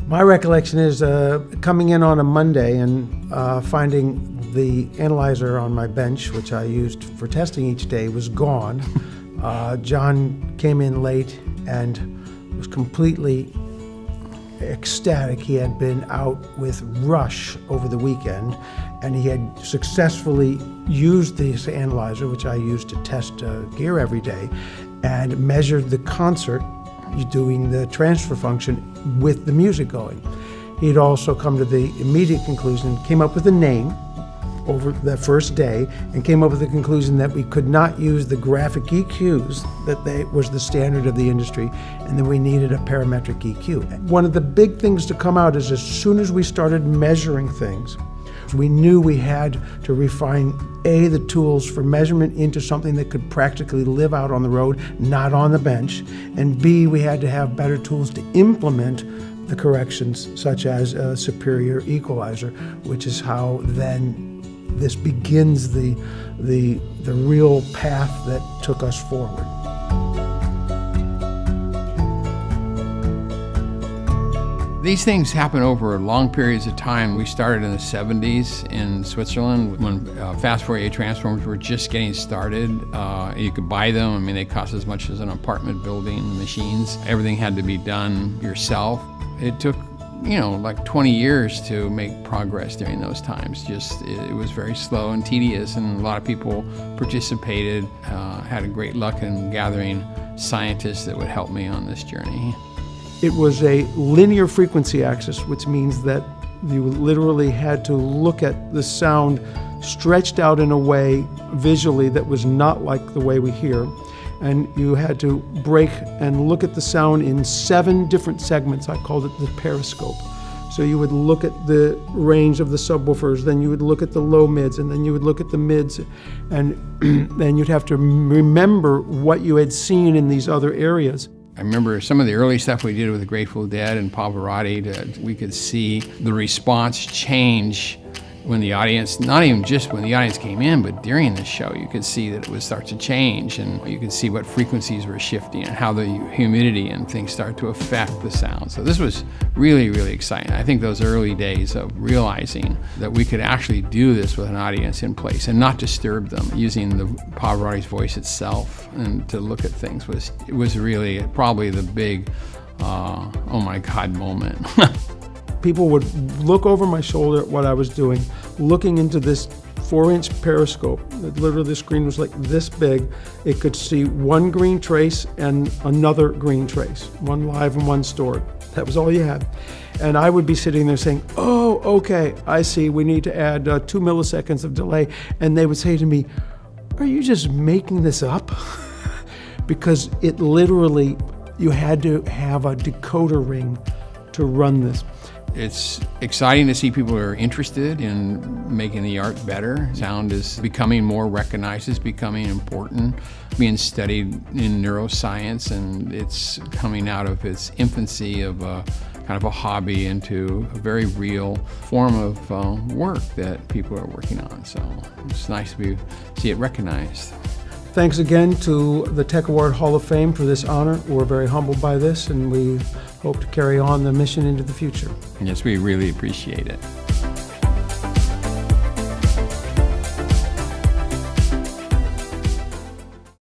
My recollection is coming in on a Monday and finding the analyzer on my bench, which I used for testing each day, was gone. John came in late and was completely ecstatic. He had been out with Rush over the weekend, and he had successfully used this analyzer, which I use to test gear every day, and measured the concert doing the transfer function with the music going. He'd also come to the immediate conclusion, came up with a name over the first day, and came up with the conclusion that we could not use the graphic EQs, that was the standard of the industry, and that we needed a parametric EQ. One of the big things to come out is as soon as we started measuring things, we knew we had to refine A, the tools for measurement into something that could practically live out on the road, not on the bench, and B, we had to have better tools to implement the corrections, such as a superior equalizer, which is how then this begins the real path that took us forward. These things happen over long periods of time. We started in the 70s in Switzerland when fast Fourier transformers were just getting started. You could buy them. I mean, they cost as much as an apartment building, the machines. Everything had to be done yourself. It took, like 20 years to make progress during those times. It was very slow and tedious, and a lot of people participated, had a great luck in gathering scientists that would help me on this journey. It was a linear frequency axis, which means that you literally had to look at the sound stretched out in a way visually that was not like the way we hear. And you had to break and look at the sound in 7 different segments. I called it the periscope. So you would look at the range of the subwoofers, then you would look at the low mids, and then you would look at the mids, and then you'd have to remember what you had seen in these other areas. I remember some of the early stuff we did with the Grateful Dead and Pavarotti. We could see the response change when the audience, not even just when the audience came in, but during the show, you could see that it would start to change, and you could see what frequencies were shifting and how the humidity and things start to affect the sound. So this was really, really exciting. I think those early days of realizing that we could actually do this with an audience in place and not disturb them, using the Pavarotti's voice itself and to look at things was really probably the big, oh my God moment. People would look over my shoulder at what I was doing, looking into this 4-inch periscope. Literally the screen was like this big. It could see one green trace and another green trace, one live and one stored. That was all you had. And I would be sitting there saying, oh, okay, I see, we need to add 2 milliseconds of delay. And they would say to me, are you just making this up? Because it literally, you had to have a decoder ring to run this. It's exciting to see people who are interested in making the art better. Sound is becoming more recognized, it's becoming important, being studied in neuroscience, and it's coming out of its infancy of a kind of a hobby into a very real form of work that people are working on. So it's nice to see it recognized. Thanks again to the TECnology Hall of Fame for this honor. We're very humbled by this, and we hope to carry on the mission into the future. Yes, we really appreciate it.